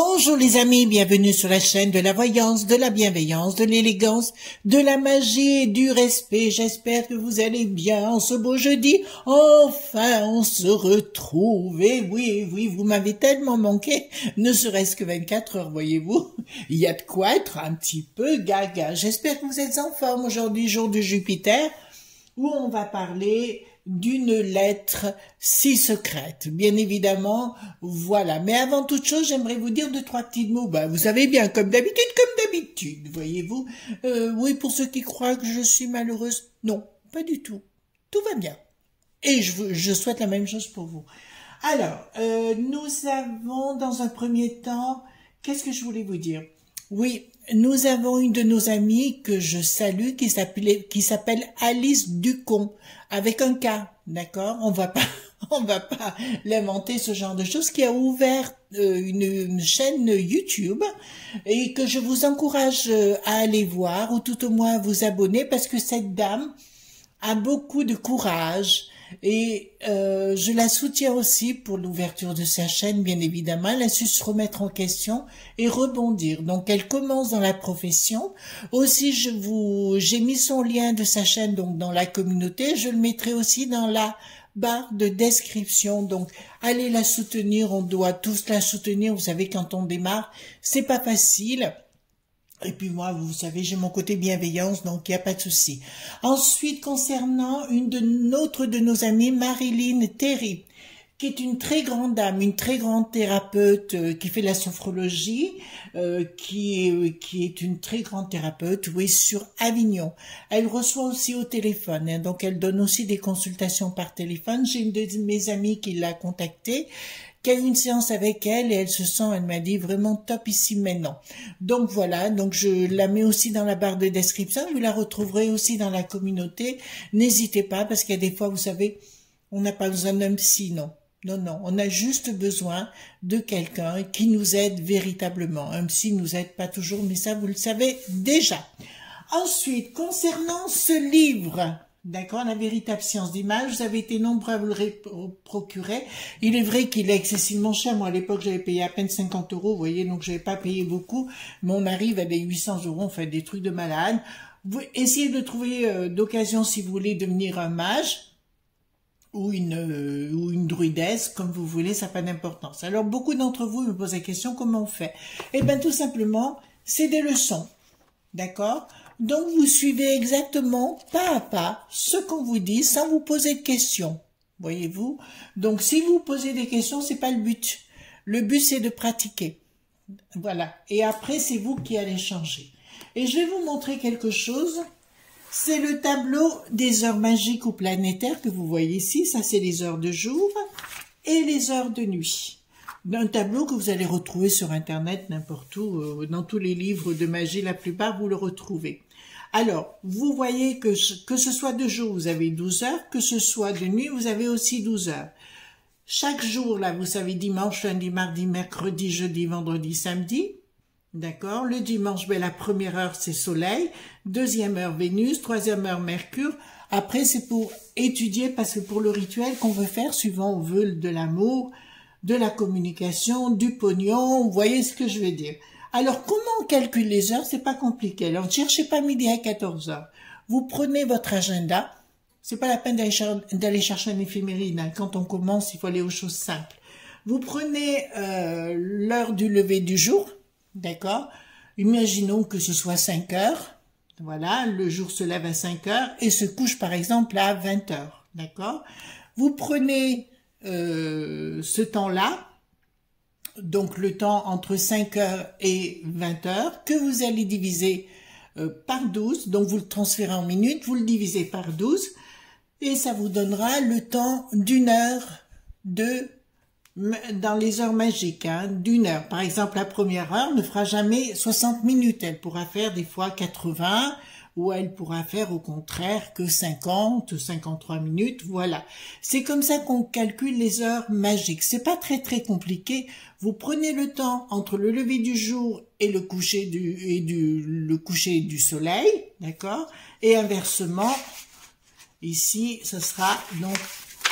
Bonjour les amis, bienvenue sur la chaîne de la voyance, de la bienveillance, de l'élégance, de la magie et du respect. J'espère que vous allez bien en ce beau jeudi. Enfin, on se retrouve. Et oui, vous m'avez tellement manqué, ne serait-ce que 24 heures, voyez-vous. Il y a de quoi être un petit peu gaga. J'espère que vous êtes en forme aujourd'hui, jour de Jupiter, où on va parler d'une lettre si secrète, bien évidemment, voilà. Mais avant toute chose, j'aimerais vous dire deux, trois petits mots. Vous savez bien, comme d'habitude, voyez-vous. Oui, pour ceux qui croient que je suis malheureuse, non, pas du tout. Tout va bien. Et je souhaite la même chose pour vous. Alors, nous avons, dans un premier temps, qu'est-ce que je voulais vous dire? Oui, nous avons une de nos amies que je salue qui s'appelle Alice Ducon avec un K, d'accord? On va pas l'inventer ce genre de choses, qui a ouvert une chaîne YouTube et que je vous encourage à aller voir ou tout au moins à vous abonner parce que cette dame a beaucoup de courage. Et je la soutiens aussi pour l'ouverture de sa chaîne, bien évidemment. Elle a su se remettre en question et rebondir. Donc, elle commence dans la profession. Aussi, j'ai mis son lien de sa chaîne donc dans la communauté. Je le mettrai aussi dans la barre de description. Donc, allez la soutenir. On doit tous la soutenir. Vous savez, quand on démarre, c'est pas facile. Et puis moi, vous savez, j'ai mon côté bienveillance, donc il n'y a pas de souci. Ensuite, concernant une autre de nos amies, Marilyn Terry, qui est une très grande dame, une très grande thérapeute qui fait la sophrologie, qui est une très grande thérapeute, oui, sur Avignon. Elle reçoit aussi au téléphone, hein, donc elle donne aussi des consultations par téléphone. J'ai une de mes amies qui l'a contactée, qui a eu une séance avec elle et elle m'a dit vraiment top ici maintenant. Donc voilà, donc je la mets aussi dans la barre de description, vous la retrouverez aussi dans la communauté. N'hésitez pas parce qu'il y a des fois, vous savez, on n'a pas besoin d'un psy, non. Non, on a juste besoin de quelqu'un qui nous aide véritablement. Un psy nous aide pas toujours, mais ça vous le savez déjà. Ensuite, concernant ce livre, d'accord, La véritable science d'image, vous avez été nombreux à vous le procurer. Il est vrai qu'il est excessivement cher. Moi, à l'époque, j'avais payé à peine 50 €, vous voyez, donc je n'avais pas payé beaucoup. Mais on arrive à des 800 €, on fait des trucs de malade. Vous essayez de trouver d'occasion si vous voulez devenir un mage ou une druidesse, comme vous voulez, ça n'a pas d'importance. Alors, beaucoup d'entre vous me posent la question, comment on fait? Eh bien, tout simplement, c'est des leçons, d'accord? Donc, vous suivez exactement, pas à pas, ce qu'on vous dit, sans vous poser de questions, voyez-vous? Donc, si vous posez des questions, c'est pas le but. Le but, c'est de pratiquer. Voilà. Et après, c'est vous qui allez changer. Et je vais vous montrer quelque chose. C'est le tableau des heures magiques ou planétaires que vous voyez ici. Ça, c'est les heures de jour et les heures de nuit. Un tableau que vous allez retrouver sur Internet, n'importe où, dans tous les livres de magie, la plupart, vous le retrouvez. Alors, vous voyez que ce soit de jour, vous avez 12 heures, que ce soit de nuit, vous avez aussi 12 heures. Chaque jour, là, vous savez, dimanche, lundi, mardi, mercredi, jeudi, vendredi, samedi. D'accord? Le dimanche, la première heure, c'est Soleil. Deuxième heure, Vénus. Troisième heure, Mercure. Après, c'est pour étudier, parce que pour le rituel qu'on veut faire, suivant on veut de l'amour, de la communication, du pognon, vous voyez ce que je veux dire. Alors, comment on calcule les heures? C'est pas compliqué. Alors, ne cherchez pas midi à 14 heures. Vous prenez votre agenda. C'est pas la peine d'aller chercher un éphéméride, hein. Quand on commence, il faut aller aux choses simples. Vous prenez l'heure du lever du jour. D'accord? Imaginons que ce soit 5 heures. Voilà, le jour se lève à 5 heures et se couche par exemple à 20 heures. D'accord? Vous prenez ce temps-là, donc le temps entre 5 heures et 20 heures, que vous allez diviser par 12, donc vous le transférez en minutes, vous le divisez par 12, et ça vous donnera le temps d'une heure dans les heures magiques, hein, d'une heure. Par exemple, la première heure ne fera jamais 60 minutes. Elle pourra faire des fois 80, ou elle pourra faire au contraire que 50, 53 minutes, voilà. C'est comme ça qu'on calcule les heures magiques. C'est pas très compliqué. Vous prenez le temps entre le lever du jour et le coucher du soleil, d'accord? Et inversement, ici, ce sera donc,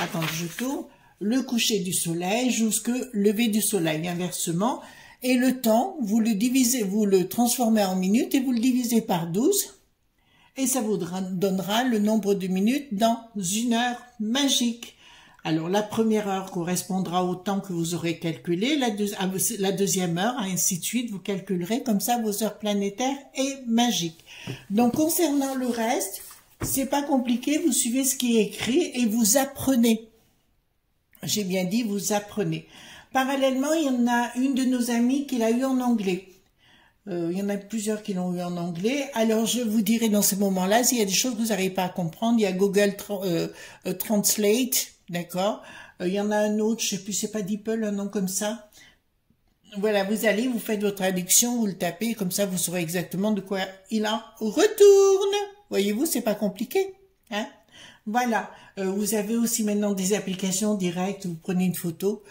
attendez, je tourne, le coucher du soleil jusqu'au lever du soleil, inversement. Et le temps, vous le divisez, vous le transformez en minutes et vous le divisez par 12. Et ça vous donnera le nombre de minutes dans une heure magique. Alors, la première heure correspondra au temps que vous aurez calculé, la deuxième heure, ainsi de suite, vous calculerez comme ça vos heures planétaires et magiques. Donc, concernant le reste, c'est pas compliqué, vous suivez ce qui est écrit et vous apprenez. J'ai bien dit, vous apprenez. Parallèlement, il y en a une de nos amies qui l'a eu en anglais. Il y en a plusieurs qui l'ont eu en anglais. Alors, je vous dirai dans ce moment-là, s'il y a des choses que vous n'arrivez pas à comprendre, il y a Google Translate, d'accord. Il y en a un autre, je sais plus, c'est pas DeepL, un nom comme ça. Voilà, vous allez, vous faites votre traduction, vous le tapez, comme ça vous saurez exactement de quoi il en retourne. Voyez-vous, c'est pas compliqué, hein. Voilà, vous avez aussi maintenant des applications directes, vous prenez une photo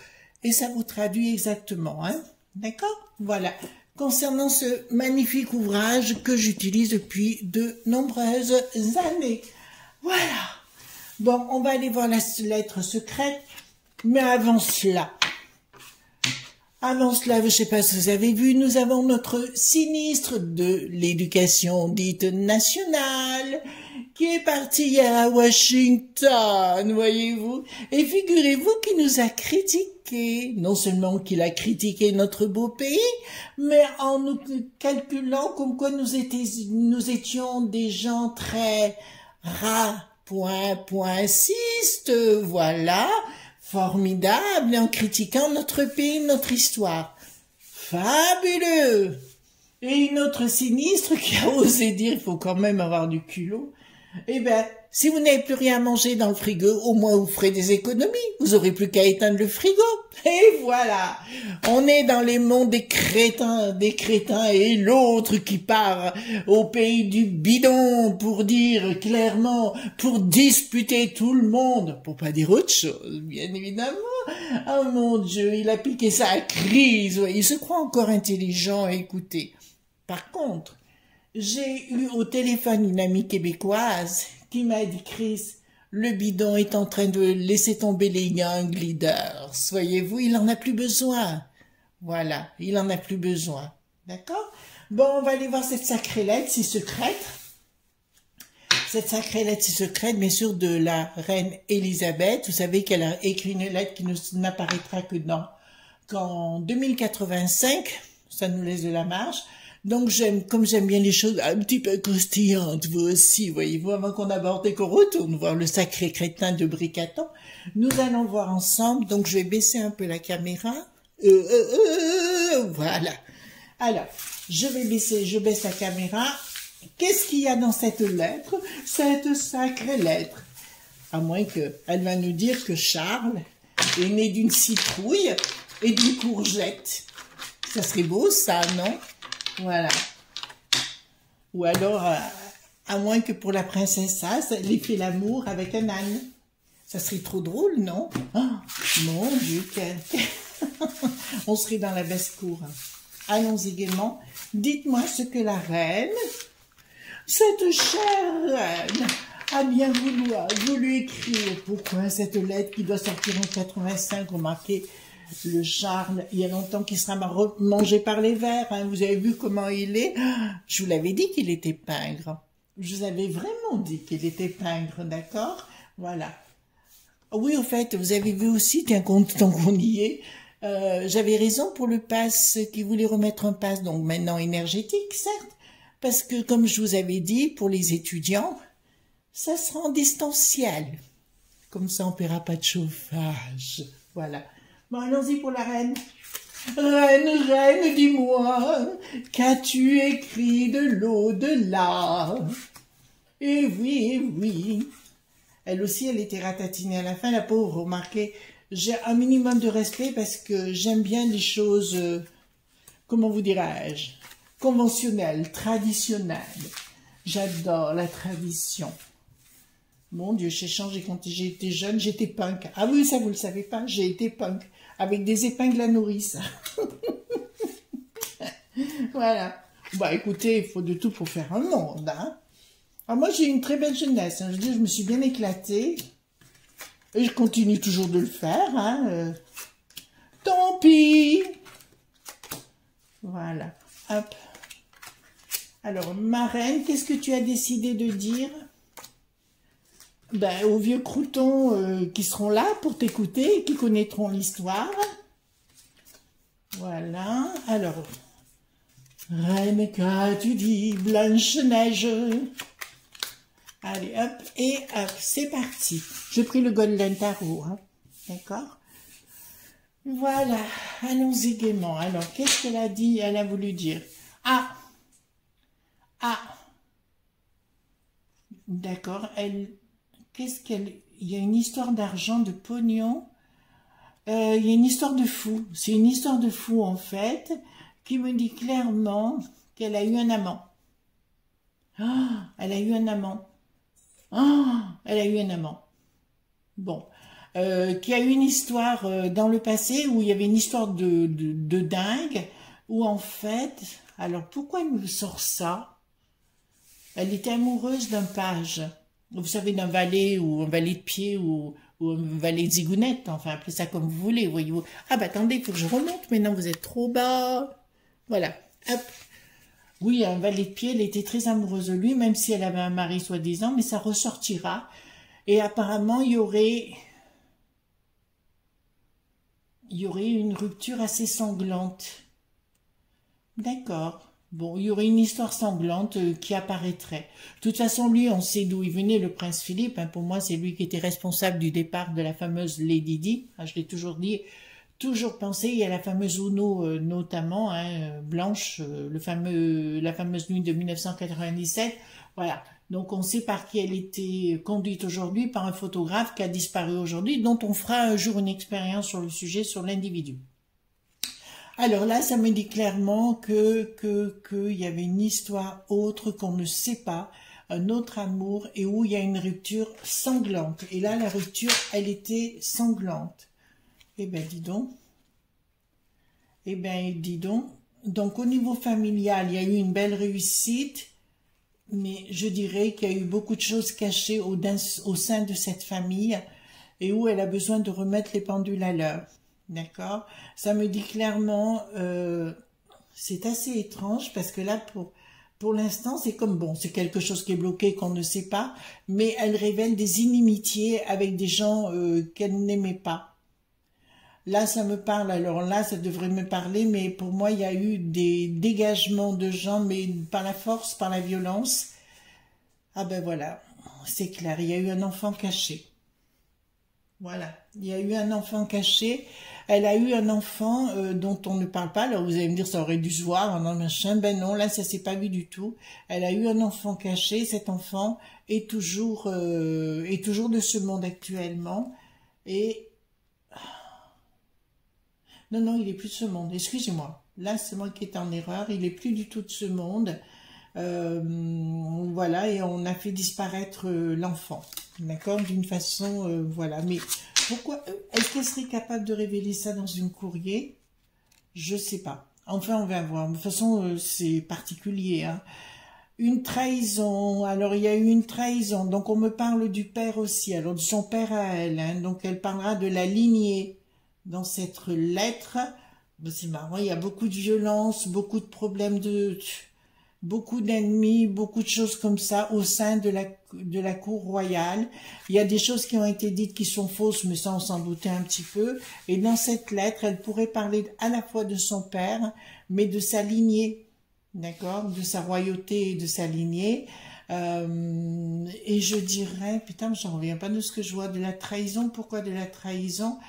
et ça vous traduit exactement, hein. D'accord. Voilà. Concernant ce magnifique ouvrage que j'utilise depuis de nombreuses années. Voilà. Bon, on va aller voir la lettre secrète, mais avant cela, je ne sais pas si vous avez vu, nous avons notre sinistre de l'éducation dite nationale qui est parti hier à Washington, voyez-vous. Et figurez-vous qu'il nous a critiqué. Non seulement qu'il a critiqué notre beau pays, mais en nous calculant comme quoi nous étions des gens très cistes, voilà, formidable, et en critiquant notre pays, notre histoire. Fabuleux! Et une autre sinistre qui a osé dire, il faut quand même avoir du culot, eh ben, si vous n'avez plus rien à manger dans le frigo, au moins vous ferez des économies. Vous aurez plus qu'à éteindre le frigo. Et voilà. On est dans les mondes des crétins et l'autre qui part au pays du bidon pour dire clairement, pour disputer tout le monde, pour pas dire autre chose, bien évidemment. Oh mon Dieu, il a piqué sa crise. Il se croit encore intelligent, écoutez. Par contre, j'ai eu au téléphone une amie québécoise qui m'a dit, Chris, le bidon est en train de laisser tomber les young leaders. Voyez-vous, il en a plus besoin. Voilà, il en a plus besoin. D'accord? Bon, on va aller voir cette sacrée lettre si secrète. Cette sacrée lettre si secrète, bien sûr, de la reine Élisabeth. Vous savez qu'elle a écrit une lettre qui n'apparaîtra qu'en 2085. Ça nous laisse de la marge. Donc comme j'aime bien les choses un petit peu croustillantes, vous aussi, voyez-vous, avant qu'on aborde et qu'on retourne voir le sacré crétin de Bricaton, nous allons voir ensemble, donc je vais baisser un peu la caméra, voilà. Alors, je baisse la caméra, qu'est-ce qu'il y a dans cette lettre, cette sacrée lettre? À moins qu'elle va nous dire que Charles est né d'une citrouille et d'une courgette. Ça serait beau, ça, non? Voilà. Ou alors, à moins que pour la princesse As, elle ait fait l'amour avec un âne. Ça serait trop drôle, non? Oh, mon Dieu, on serait dans la basse-cour. Allons-y gaiement. Dites-moi ce que la reine, cette chère reine, a bien voulu écrire. Pourquoi cette lettre qui doit sortir en 85, remarquez, le Charles, il y a longtemps qu'il sera mangé par les vers, hein. Vous avez vu comment il est? Je vous l'avais dit qu'il était pingre. Je vous avais vraiment dit qu'il était pingre, d'accord? Voilà. Oui, au fait, vous avez vu aussi, tant qu'on y est, j'avais raison pour le pass, qui voulait remettre un pass, donc maintenant énergétique, certes, parce que, comme je vous avais dit, pour les étudiants, ça sera en distanciel. Comme ça, on ne paiera pas de chauffage. Voilà. Bon, allons-y pour la reine. Reine, dis-moi, qu'as-tu écrit de l'au-delà? Eh oui. Elle aussi, elle était ratatinée à la fin, la pauvre, remarquez. J'ai un minimum de respect parce que j'aime bien les choses, comment vous dirais-je, conventionnelles, traditionnelles. J'adore la tradition. Mon Dieu, j'ai changé quand j'ai été jeune, j'étais punk. Ah oui, ça vous le savez pas, j'ai été punk. Avec des épingles à nourrice. Voilà. Bah écoutez, il faut de tout pour faire un monde, hein. Alors moi, j'ai une très belle jeunesse, hein. Je me suis bien éclatée. Et je continue toujours de le faire, hein. Tant pis. Voilà, hop. Alors, ma reine, qu'est-ce que tu as décidé de dire? Ben, aux vieux croutons qui seront là pour t'écouter, qui connaîtront l'histoire. Voilà, alors, reine, qu'as-tu dit, Blanche-Neige? Allez, hop, et hop, c'est parti. J'ai pris le Golden Tarot, hein, d'accord? Voilà, allons-y gaiement. Alors, qu'est-ce qu'elle a dit? Elle a voulu dire. Ah, ah, d'accord, qu'est-ce qu'elle... Il y a une histoire d'argent, de pognon. Il y a une histoire de fou. C'est une histoire de fou, en fait, qui me dit clairement qu'elle a eu un amant. Ah, elle a eu un amant. Ah, elle a eu un amant. Bon. Qui a eu une histoire dans le passé où il y avait une histoire de dingue, où en fait... Alors, pourquoi elle nous sort ça? Elle était amoureuse d'un page. Vous savez, d'un valet ou un valet de pied ou un valet de zigounette. Enfin, appelez ça comme vous voulez, voyez-vous. Ah, bah attendez, il faut que je remonte. Maintenant, vous êtes trop bas. Voilà. Hop. Oui, un valet de pied, elle était très amoureuse de lui, même si elle avait un mari soi-disant, mais ça ressortira. Et apparemment, il y aurait une rupture assez sanglante. D'accord. Bon, il y aurait une histoire sanglante qui apparaîtrait. De toute façon, lui, on sait d'où il venait, le prince Philippe. Hein, pour moi, c'est lui qui était responsable du départ de la fameuse Lady Di. Ah, je l'ai toujours dit, toujours pensé. Il y a la fameuse Uno, notamment, hein, Blanche, la fameuse nuit de 1997. Voilà. Donc, on sait par qui elle était conduite aujourd'hui, par un photographe qui a disparu aujourd'hui, dont on fera un jour une expérience sur le sujet, sur l'individu. Alors là, ça me dit clairement qu'il y avait une histoire autre qu'on ne sait pas, un autre amour, et où il y a une rupture sanglante. Et là, la rupture, elle était sanglante. Eh ben, dis donc. Eh ben, dis donc. Donc, au niveau familial, il y a eu une belle réussite, mais je dirais qu'il y a eu beaucoup de choses cachées au sein de cette famille, et où elle a besoin de remettre les pendules à l'heure. D'accord? Ça me dit clairement, c'est assez étrange parce que là, pour l'instant, c'est comme bon, c'est quelque chose qui est bloqué, qu'on ne sait pas, mais elle révèle des inimitiés avec des gens qu'elle n'aimait pas. Là, ça me parle, alors là, ça devrait me parler, mais pour moi, il y a eu des dégagements de gens, mais par la force, par la violence. Ah ben voilà, c'est clair, il y a eu un enfant caché. Voilà, il y a eu un enfant caché. Elle a eu un enfant dont on ne parle pas. Alors vous allez me dire, ça aurait dû se voir, non, machin. Ben non, là, ça s'est pas vu du tout. Elle a eu un enfant caché. Cet enfant est toujours de ce monde actuellement. Et non, non, il est plus de ce monde. Excusez-moi. Là, c'est moi qui est en erreur. Il est plus du tout de ce monde. Voilà, et on a fait disparaître l'enfant. D'accord, d'une façon, voilà. Mais pourquoi, est-ce qu'elle serait capable de révéler ça dans une courrier? Je sais pas. Enfin, on va voir. De toute façon, c'est particulier, hein. Une trahison. Alors, il y a eu une trahison. Donc, on me parle du père aussi. Alors, de son père à elle. Hein. Donc, elle parlera de la lignée dans cette lettre. C'est marrant. Il y a beaucoup de violence, beaucoup de problèmes beaucoup d'ennemis, beaucoup de choses comme ça au sein de la cour royale. Il y a des choses qui ont été dites qui sont fausses, mais ça on s'en doutait un petit peu. Et dans cette lettre, elle pourrait parler à la fois de son père, mais de sa lignée, d'accord, de sa royauté et de sa lignée. Et je dirais, putain, j'en reviens pas de ce que je vois, de la trahison. Pourquoi de la trahison?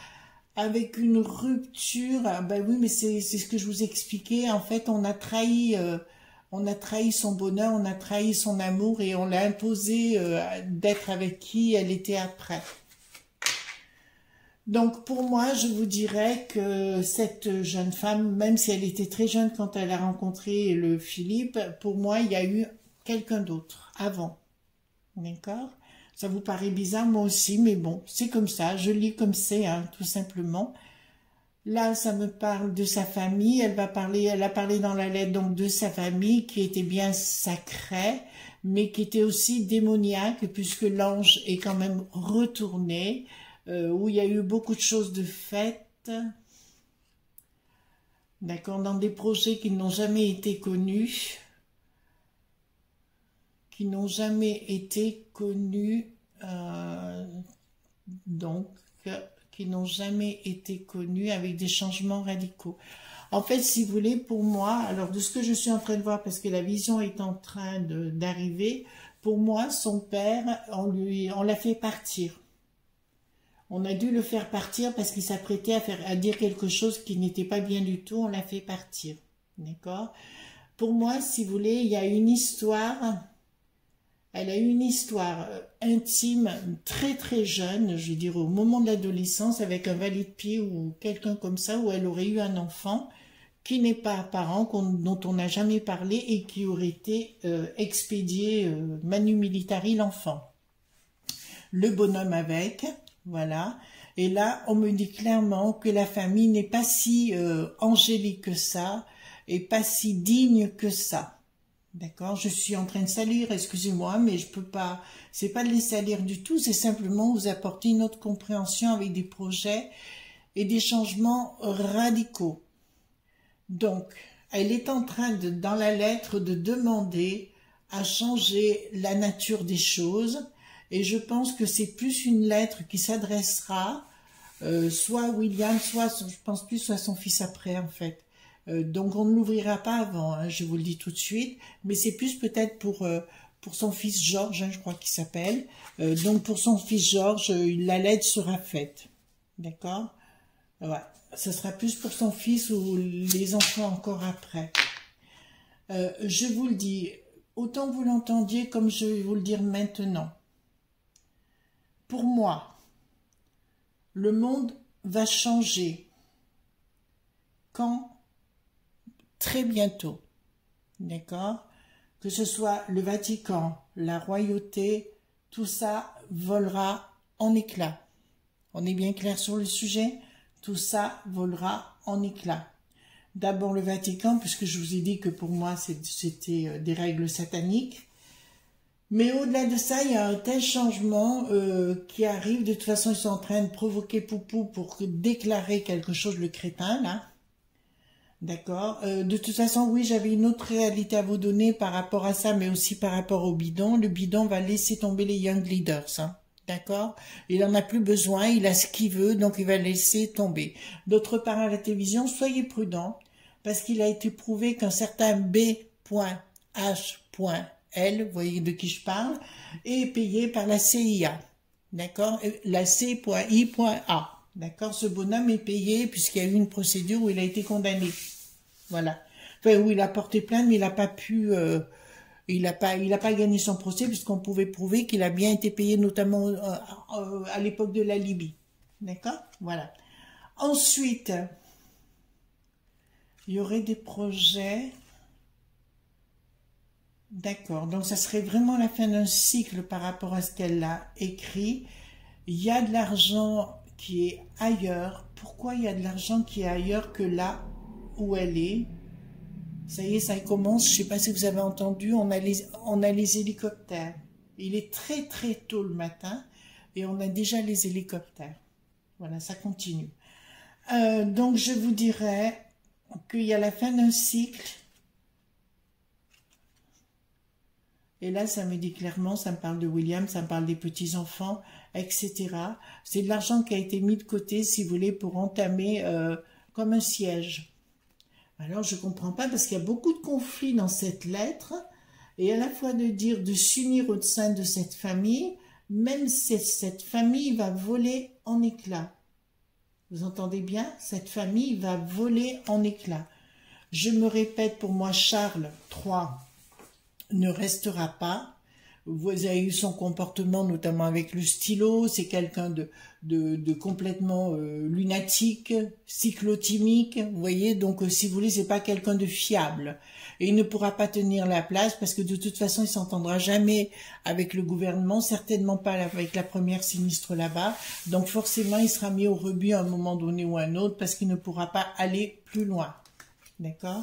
Avec une rupture, ben oui, mais c'est ce que je vous expliquais. En fait, on a trahi son bonheur, on a trahi son amour et on l'a imposé d'être avec qui elle était après. Donc pour moi, je vous dirais que cette jeune femme, même si elle était très jeune quand elle a rencontré le Philippe, pour moi, il y a eu quelqu'un d'autre avant. D'accord? Ça vous paraît bizarre, moi aussi, mais bon, c'est comme ça, je lis comme c'est, hein, tout simplement. Là, ça me parle de sa famille. Elle a parlé dans la lettre donc de sa famille qui était bien sacrée, mais qui était aussi démoniaque puisque l'ange est quand même retourné, où il y a eu beaucoup de choses de faites. d'accord, dans des projets qui n'ont jamais été connus, donc, qui n'ont jamais été connus avec des changements radicaux. En fait, si vous voulez, pour moi, alors de ce que je suis en train de voir, parce que la vision est en train d'arriver, pour moi, son père, on l'a fait partir. On a dû le faire partir parce qu'il s'apprêtait à dire quelque chose qui n'était pas bien du tout, on l'a fait partir. D'accord? Pour moi, si vous voulez, il y a une histoire, elle a eu une histoire intime très très jeune, je veux dire au moment de l'adolescence, avec un valet de pied ou quelqu'un comme ça, où elle aurait eu un enfant qui n'est pas apparent, dont on n'a jamais parlé et qui aurait été expédié manu militari l'enfant. Le bonhomme avec, voilà. Et là, on me dit clairement que la famille n'est pas si angélique que ça et pas si digne que ça. D'accord? Je suis en train de salir, excusez-moi, mais je peux pas, c'est pas de les salir du tout, c'est simplement vous apporter une autre compréhension avec des projets et des changements radicaux. Donc, elle est en train dans la lettre, de demander à changer la nature des choses, et je pense que c'est plus une lettre qui s'adressera soit à William, je pense plus soit à son fils après, en fait. Donc, on ne l'ouvrira pas avant, hein, je vous le dis tout de suite, mais c'est plus peut-être pour son fils Georges, hein, je crois qu'il s'appelle. Donc, pour son fils Georges, la lettre sera faite. D'accord? Ouais. Ce sera plus pour son fils ou les enfants encore après. Je vous le dis, autant vous l'entendiez comme je vais vous le dire maintenant. Pour moi, le monde va changer quand? Très bientôt. D'accord? Que ce soit le Vatican, la royauté, tout ça volera en éclats. On est bien clair sur le sujet? Tout ça volera en éclats. D'abord le Vatican, puisque je vous ai dit que pour moi c'était des règles sataniques. Mais au-delà de ça, il y a un tel changement qui arrive. De toute façon, ils sont en train de provoquer Poupou pour déclarer quelque chose, le crétin, là. D'accord. De toute façon, oui, j'avais une autre réalité à vous donner par rapport à ça, mais aussi par rapport au bidon. Le bidon va laisser tomber les Young Leaders, hein. D'accord? Il en a plus besoin, il a ce qu'il veut, donc il va laisser tomber. D'autre part, à la télévision, soyez prudents, parce qu'il a été prouvé qu'un certain B.H.L, vous voyez de qui je parle, est payé par la CIA. D'accord? La C.I.A. D'accord? Ce bonhomme est payé puisqu'il y a eu une procédure où il a été condamné. Voilà. Enfin, où il a porté plainte, mais il n'a pas pu... il n'a pas gagné son procès puisqu'on pouvait prouver qu'il a bien été payé, notamment à l'époque de la Libye. D'accord? Voilà. Ensuite, il y aurait des projets. D'accord. Donc, ça serait vraiment la fin d'un cycle par rapport à ce qu'elle a écrit. Il y a de l'argent qui est ailleurs. Pourquoi il y a de l'argent qui est ailleurs que là où elle est? Ça y est, ça commence. Je ne sais pas si vous avez entendu, on a les hélicoptères. Il est très très tôt le matin et on a déjà les hélicoptères. Voilà, ça continue. Donc je vous dirais qu'il y a la fin d'un cycle. Et là, ça me dit clairement, ça me parle de William, ça me parle des petits-enfants, etc. C'est de l'argent qui a été mis de côté, si vous voulez, pour entamer comme un siège. Alors, je ne comprends pas parce qu'il y a beaucoup de conflits dans cette lettre et à la fois de dire de s'unir au sein de cette famille, même si cette famille va voler en éclats. Vous entendez bien? Cette famille va voler en éclats. Je me répète, pour moi, Charles III ne restera pas. Vous avez eu son comportement, notamment avec le stylo. C'est quelqu'un de complètement lunatique, cyclotimique. Vous voyez, donc si vous voulez, c'est pas quelqu'un de fiable. Et il ne pourra pas tenir la place parce que de toute façon, il s'entendra jamais avec le gouvernement, certainement pas avec la première sinistre là-bas. Donc forcément, il sera mis au rebut à un moment donné ou à un autre parce qu'il ne pourra pas aller plus loin. D'accord?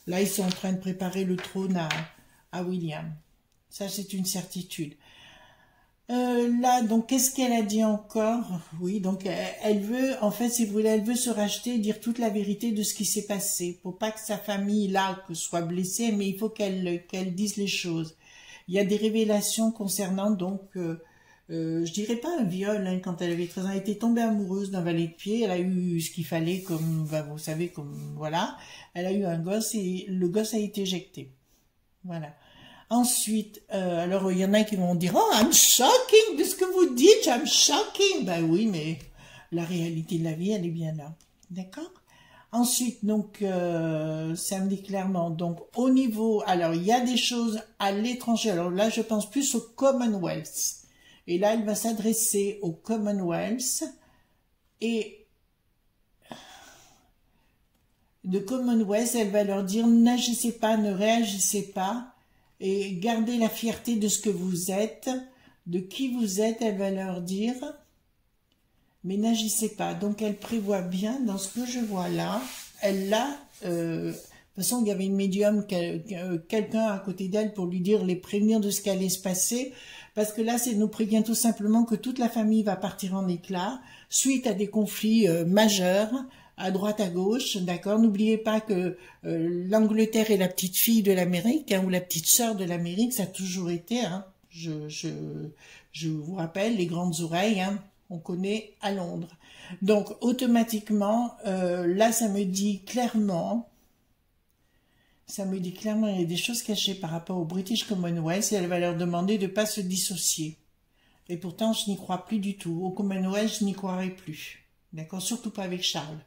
Là, ils sont en train de préparer le trône à William. Ça, c'est une certitude. Là, donc, qu'est-ce qu'elle a dit encore? Oui, donc, elle veut, en fait, si vous voulez, elle veut se racheter, dire toute la vérité de ce qui s'est passé. Pour pas que sa famille, là, que soit blessée, mais il faut qu'elle dise les choses. Il y a des révélations concernant, donc, je dirais pas un viol, hein, quand elle avait 13 ans, elle était tombée amoureuse d'un valet de pied, elle a eu ce qu'il fallait, comme, ben, vous savez, comme, voilà. Elle a eu un gosse et le gosse a été éjecté. Voilà. Ensuite, alors il y en a qui vont dire « Oh, I'm shocking de ce que vous dites, I'm shocking !» Ben oui, mais la réalité de la vie, elle est bien là. D'accord? Ensuite, donc, ça me dit clairement, donc, au niveau, alors, il y a des choses à l'étranger. Alors là, je pense plus au Commonwealth. Et là, elle va s'adresser au Commonwealth. Et de Commonwealth, elle va leur dire « N'agissez pas, ne réagissez pas. » Et gardez la fierté de ce que vous êtes, de qui vous êtes, elle va leur dire, mais n'agissez pas. Donc elle prévoit bien, dans ce que je vois là, elle l'a, de toute façon il y avait une médium, quelqu'un à côté d'elle pour lui dire, les prévenir de ce qui allait se passer, parce que là, c'est nous prévient tout simplement que toute la famille va partir en éclats, suite à des conflits majeurs, à droite, à gauche, d'accord. N'oubliez pas que l'Angleterre est la petite fille de l'Amérique, hein, ou la petite sœur de l'Amérique, ça a toujours été. Hein. Je vous rappelle, les grandes oreilles, hein, on connaît à Londres. Donc, automatiquement, là, ça me dit clairement, il y a des choses cachées par rapport au British Commonwealth, et elle va leur demander de ne pas se dissocier. Et pourtant, je n'y crois plus du tout. Au Commonwealth, je n'y croirais plus. D'accord, surtout pas avec Charles.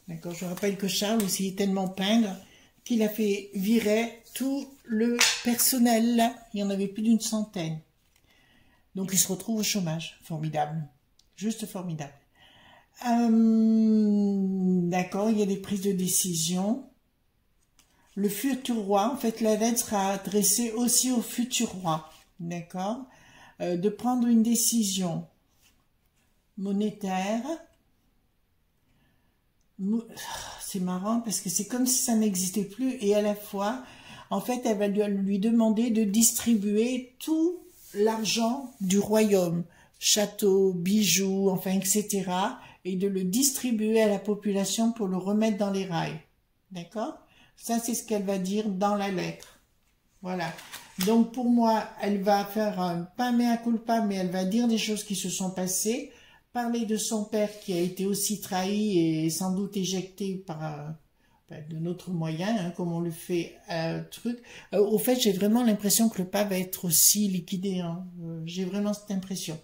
D'accord, je rappelle que Charles aussi est tellement pingre qu'il a fait virer tout le personnel. Il y en avait plus d'une centaine. Donc il se retrouve au chômage. Formidable. Juste formidable. D'accord, il y a des prises de décision. Le futur roi, en fait la lettre sera adressée aussi au futur roi. D'accord, de prendre une décision monétaire. C'est marrant parce que c'est comme si ça n'existait plus et à la fois, en fait, elle va lui demander de distribuer tout l'argent du royaume, châteaux, bijoux, enfin, etc., et de le distribuer à la population pour le remettre dans les rails. D'accord? Ça, c'est ce qu'elle va dire dans la lettre. Voilà. Donc, pour moi, elle va faire un pas mea culpa, mais elle va dire des choses qui se sont passées, parler de son père qui a été aussi trahi et sans doute éjecté par de notre moyen, hein, comme on le fait truc. Au fait, j'ai vraiment l'impression que le pape va être aussi liquidé. Hein. J'ai vraiment cette impression.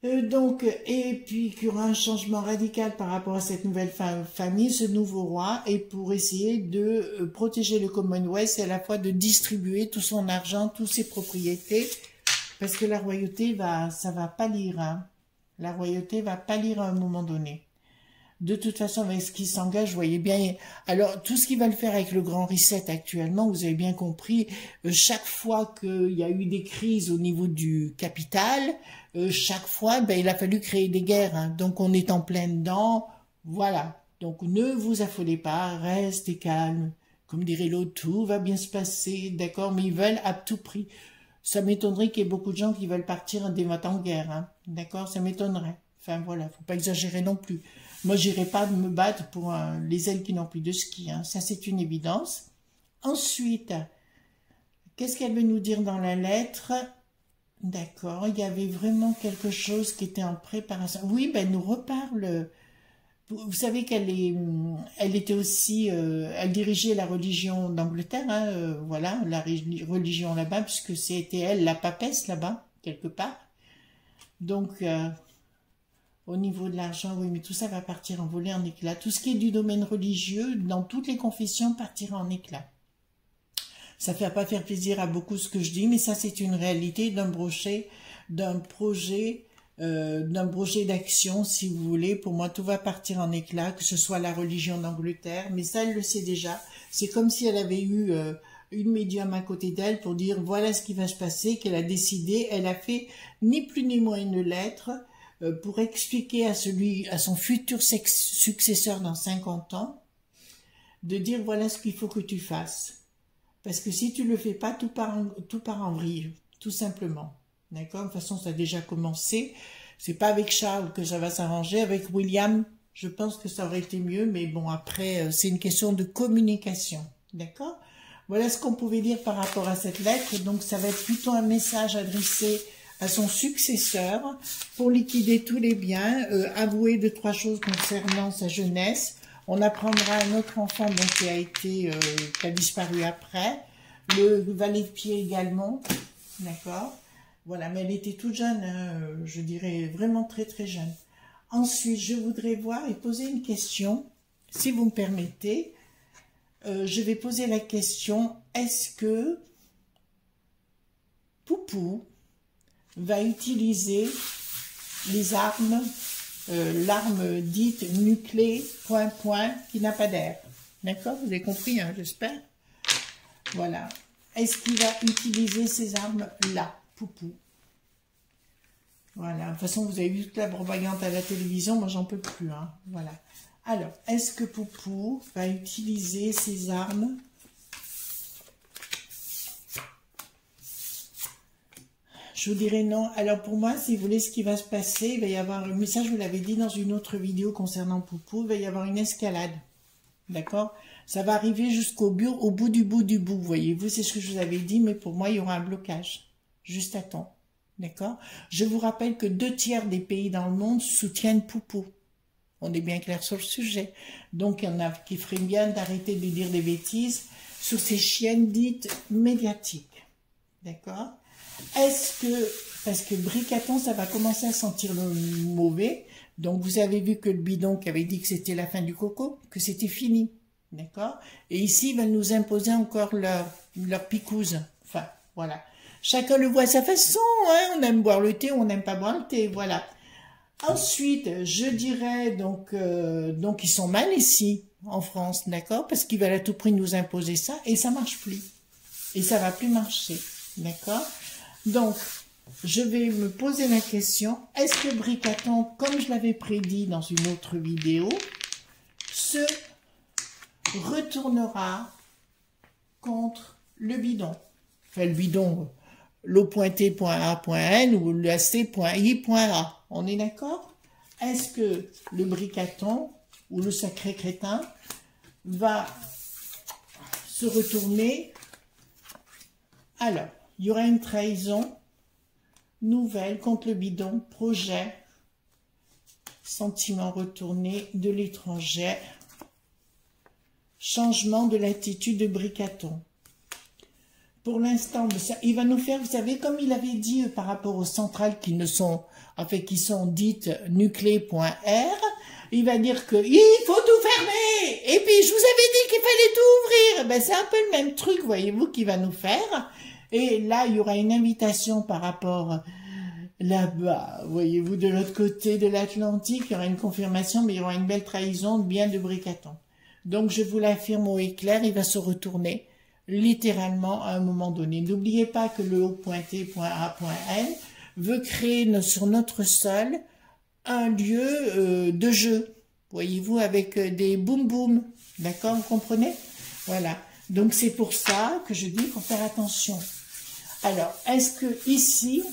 Donc, et puis qu'il y aura un changement radical par rapport à cette nouvelle famille, ce nouveau roi, et pour essayer de protéger le Commonwealth et à la fois de distribuer tout son argent, toutes ses propriétés, parce que la royauté ça va pâlir, hein. La royauté va pâlir à un moment donné. De toute façon, avec ce qui s'engage, vous voyez bien. Alors, tout ce qu'ils veulent faire avec le grand reset actuellement, vous avez bien compris, chaque fois qu'il y a eu des crises au niveau du capital, chaque fois, ben, il a fallu créer des guerres. Hein. Donc, on est en plein dedans. Voilà. Donc, ne vous affolez pas, restez calme. Comme dirait l'autre, tout va bien se passer, d'accord, mais ils veulent à tout prix. Ça m'étonnerait qu'il y ait beaucoup de gens qui veulent partir des mots en guerre, hein. D'accord, ça m'étonnerait. Enfin, voilà, faut pas exagérer non plus. Moi, j'irai pas me battre pour les ailes qui n'ont plus de ski, hein. Ça, c'est une évidence. Ensuite, qu'est-ce qu'elle veut nous dire dans la lettre? D'accord, il y avait vraiment quelque chose qui était en préparation. Oui, ben, elle nous reparle. Vous savez elle était aussi, elle dirigeait la religion d'Angleterre, hein, voilà, la religion là-bas, puisque c'était elle, la papesse là-bas, quelque part. Donc, au niveau de l'argent, oui, mais tout ça va partir en volée, en éclats. Tout ce qui est du domaine religieux, dans toutes les confessions, partira en éclats. Ça ne va pas faire plaisir à beaucoup ce que je dis, mais ça, c'est une réalité d'un projet d'action, si vous voulez. Pour moi, tout va partir en éclats, que ce soit la religion d'Angleterre, mais ça, elle le sait déjà. C'est comme si elle avait eu une médium à côté d'elle pour dire voilà ce qui va se passer, qu'elle a décidé. Elle a fait ni plus ni moins une lettre pour expliquer à son futur successeur dans 50 ans, de dire voilà ce qu'il faut que tu fasses. Parce que si tu le fais pas, tout part en vrille, tout simplement. D'accord? De toute façon, ça a déjà commencé. C'est pas avec Charles que ça va s'arranger. Avec William, je pense que ça aurait été mieux. Mais bon, après, c'est une question de communication. D'accord? Voilà ce qu'on pouvait dire par rapport à cette lettre. Donc, ça va être plutôt un message adressé à son successeur pour liquider tous les biens, avouer 2-3 choses concernant sa jeunesse. On apprendra un autre enfant donc, qui a disparu après. Le valet de pied également. D'accord? Voilà, mais elle était toute jeune, hein, je dirais vraiment très très jeune. Ensuite, je voudrais voir et poser une question, si vous me permettez. Je vais poser la question, est-ce que Poupou va utiliser les armes, l'arme dite nuclée, qui n'a pas d'air? D'accord? Vous avez compris, hein, j'espère. Voilà. Est-ce qu'il va utiliser ces armes-là, Poupou? Voilà. De toute façon, vous avez vu toute la propagande à la télévision, moi j'en peux plus, hein. Voilà. Alors, est-ce que Poupou va utiliser ses armes? Je vous dirais non. Alors pour moi, si vous voulez, ce qui va se passer, il va y avoir, mais ça je vous l'avais dit dans une autre vidéo concernant Poupou, il va y avoir une escalade. D'accord? Ça va arriver jusqu'au bout du bout. Voyez-vous, c'est ce que je vous avais dit, mais pour moi, il y aura un blocage. Juste à temps. D'accord? Je vous rappelle que 2/3 des pays dans le monde soutiennent Poupou. On est bien clair sur le sujet. Donc, il y en a qui feraient bien d'arrêter de dire des bêtises sur ces chiennes dites médiatiques. D'accord? Est-ce que, parce que Bricaton, ça va commencer à sentir le mauvais. Donc, vous avez vu que le bidon qui avait dit que c'était la fin du coco, que c'était fini. D'accord? Et ici, ils veulent nous imposer encore leur picouse. Enfin, voilà. Chacun le voit à sa façon, hein. On aime boire le thé, on n'aime pas boire le thé, voilà. Ensuite, je dirais, donc ils sont mal ici, en France, d'accord? Parce qu'ils veulent à tout prix nous imposer ça, et ça marche plus. Et ça va plus marcher, d'accord? Donc, je vais me poser la question, est-ce que Bricaton, comme je l'avais prédit dans une autre vidéo, se retournera contre le bidon? Enfin, le bidon, l'O.T.A.N ou le C.I.A. On est d'accord? Est-ce que le Bricaton ou le sacré crétin va se retourner? Alors, il y aura une trahison nouvelle contre le bidon, projet, sentiment retourné de l'étranger, changement de l'attitude de Bricaton. Pour l'instant, il va nous faire, vous savez, comme il avait dit par rapport aux centrales qui ne sont, en fait, qui sont dites nuclé.r, il va dire que il faut tout fermer. Et puis je vous avais dit qu'il fallait tout ouvrir. Ben c'est un peu le même truc, voyez-vous, qu'il va nous faire. Et là, il y aura une invitation par rapport là-bas, voyez-vous, de l'autre côté de l'Atlantique, il y aura une confirmation, mais il y aura une belle trahison bien de Bricaton. Donc je vous l'affirme au éclair, il va se retourner littéralement à un moment donné. N'oubliez pas que le O.T.A.N veut créer sur notre sol un lieu de jeu, voyez-vous, avec des boum-boum, d'accord, vous comprenez? Voilà, donc c'est pour ça que je dis qu'il faut faire attention. Alors, est-ce que ici,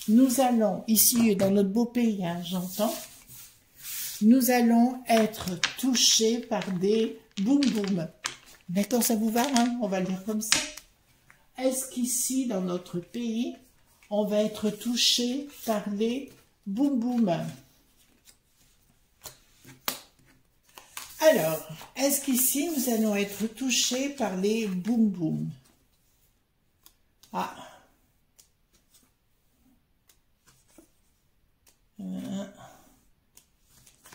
nous allons, ici dans notre beau pays, hein, j'entends, nous allons être touchés par des boum-boum. D'accord, ça vous va, hein? On va le dire comme ça. Est-ce qu'ici, dans notre pays, on va être touché par les boum-boum? Alors, est-ce qu'ici, nous allons être touchés par les boum-boum? Ah.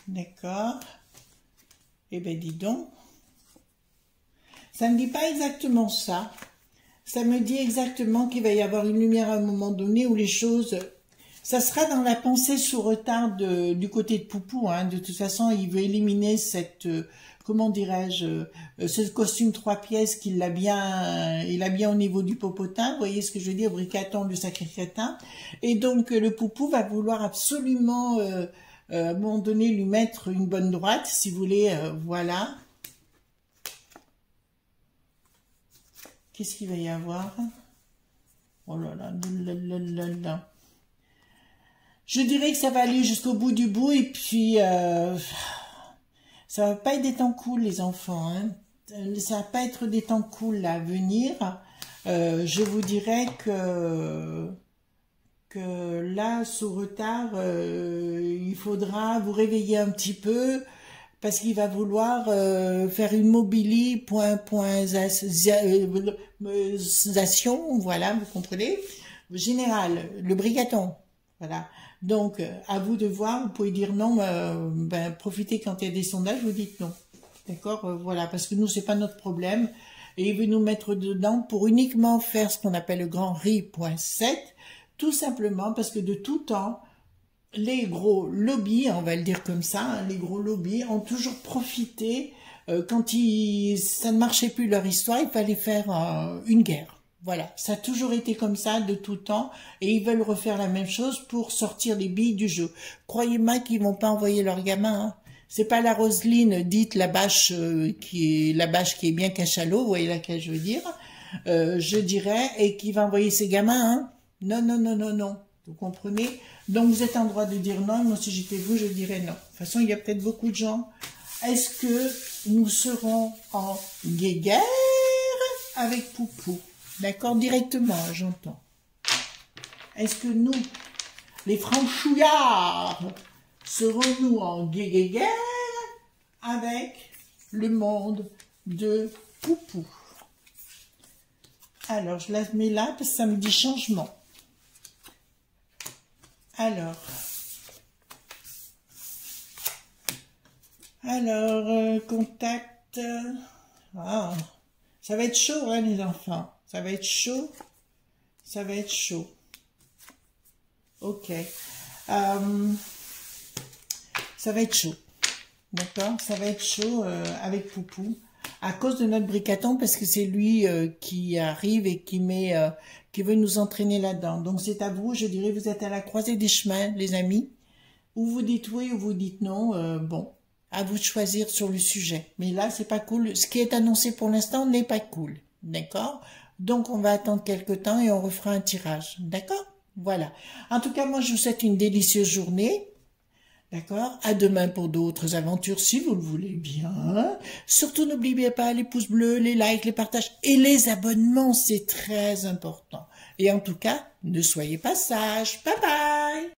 D'accord. Eh bien, dis donc. Ça ne me dit pas exactement ça. Ça me dit exactement qu'il va y avoir une lumière à un moment donné où les choses... Ça sera dans la pensée sous retard du côté de Poupou. Hein. De toute façon, il veut éliminer cette... comment dirais-je, ce costume 3 pièces qu'il a bien, il a bien au niveau du popotin, vous voyez ce que je veux dire, Bricaton, le sacré crétin, et donc le Poupou va vouloir absolument, à un moment donné, lui mettre une bonne droite, si vous voulez, voilà. Qu'est-ce qu'il va y avoir? Oh là là, là, là, là, là. Je dirais que ça va aller jusqu'au bout du bout et puis ça va pas être des temps cool les enfants, hein. Ça va pas être des temps cool là, à venir. Je vous dirais que là, sous retard, il faudra vous réveiller un petit peu parce qu'il va vouloir faire une mobilisation, voilà, vous comprenez, générale, le brigaton, voilà. Donc, à vous de voir, vous pouvez dire non, ben, profitez quand il y a des sondages, vous dites non. D'accord, voilà, parce que nous, c'est pas notre problème. Et il veut nous mettre dedans pour uniquement faire ce qu'on appelle le grand riz.7, tout simplement parce que de tout temps, les gros lobbies, on va le dire comme ça, hein, les gros lobbies ont toujours profité, quand ça ne marchait plus leur histoire, il fallait faire une guerre. Voilà, ça a toujours été comme ça de tout temps et ils veulent refaire la même chose pour sortir les billes du jeu. Croyez-moi qu'ils vont pas envoyer leurs gamins, hein. C'est pas la Roselyne dite la bâche qui est bien cachalot, vous voyez laquelle je veux dire, je dirais, et qui va envoyer ses gamins, hein. Non, non, non, non, non. Vous comprenez? Donc vous êtes en droit de dire non, moi si j'étais vous, je dirais non. De toute façon, il y a peut-être beaucoup de gens. Est-ce que nous serons en guéguerre avec Poupou? D'accord, directement, j'entends. Est-ce que nous, les franchouillards, serons-nous en guéguerre avec le monde de Poupou? Alors, je la mets là parce que ça me dit changement. Alors, contact. Ah, ça va être chaud, hein, les enfants. Ça va être chaud. Ça va être chaud. Ok. Ça va être chaud. D'accord? Ça va être chaud avec Poupou. À cause de notre bricaton, parce que c'est lui qui arrive et qui veut nous entraîner là-dedans. Donc c'est à vous, je dirais, vous êtes à la croisée des chemins, les amis. Ou vous dites oui ou vous dites non. Bon, à vous de choisir sur le sujet. Mais là, c'est pas cool. Ce qui est annoncé pour l'instant n'est pas cool. D'accord? Donc on va attendre quelques temps et on refera un tirage. D'accord? Voilà. En tout cas, moi, je vous souhaite une délicieuse journée. D'accord? À demain pour d'autres aventures, si vous le voulez bien. Surtout, n'oubliez pas les pouces bleus, les likes, les partages et les abonnements, c'est très important. Et en tout cas, ne soyez pas sages. Bye bye!